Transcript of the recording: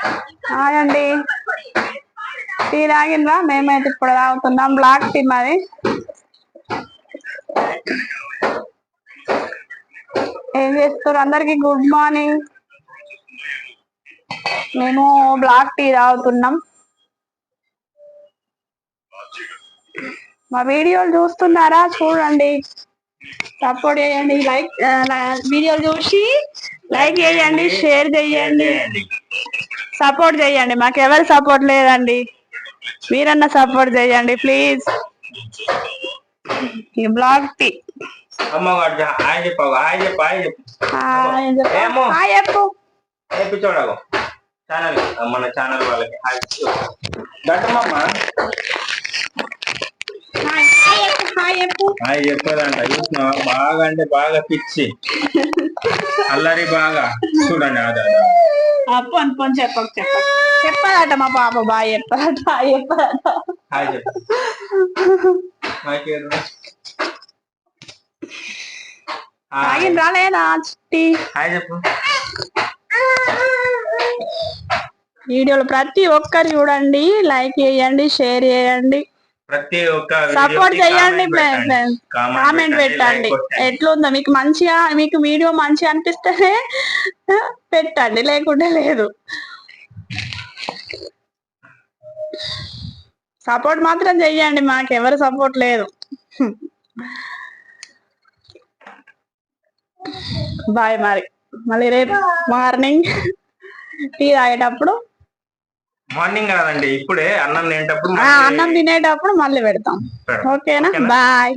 Hi అండి, tea తాగిండ్రా? మేమైతే ఇప్పుడు తాగుతున్నాం బ్లాక్ టీ మాది. ఏం చేస్తారు? అందరికి గుడ్ మార్నింగ్. మేము బ్లాక్ టీ తాగుతున్నాం. మా వీడియోలు చూస్తున్నారా? చూడండి, సపోర్ట్ చేయండి. వీడియోలు చూసి లైక్ చేయండి, షేర్ చేయండి, సపోర్ట్ చేయండి. మాకెవరు సపోర్ట్ లేదండి, మీరన్నా సపోర్ట్ చేయండి ప్లీజ్. బ్లాక్ టీ చూడవు ఛానల్, మన ఛానల్ వాళ్ళకి హాయ్ చెప్పేదంట. చూసినావా? బాగా అంటే బాగా పిచ్చి అల్లరి బాగా. చూడండి ఆదా అప్పు అనుకోని చెప్పదట మా పాప. బాగా చెప్పదట, హాయ్ చెప్పదట. హాయ్ చెప్పు. తాగిండ్రా లేదా టీ? హాయ్ చెప్పు. వీడియోలు ప్రతి ఒక్కరు చూడండి, లైక్ చేయండి, షేర్ చేయండి, ప్రతి ఒక్క సపోర్ట్ చేయండి, కామెంట్ పెట్టండి. ఎట్లుందో మీకు మంచిగా, మీకు వీడియో మంచిగా అనిపిస్తేనే పెట్టండి, లేకుంటే లేదు. సపోర్ట్ మాత్రం చెయ్యండి, మాకెవరు సపోర్ట్ లేదు. బాయ్. మళ్ళీ రేపు మార్నింగ్ టీ తాగేటప్పుడు, మార్నింగ్ కాదండి, ఇప్పుడే అన్నం తినేటప్పుడు మళ్ళీ పెడతాం. ఓకేనా? బాయ్.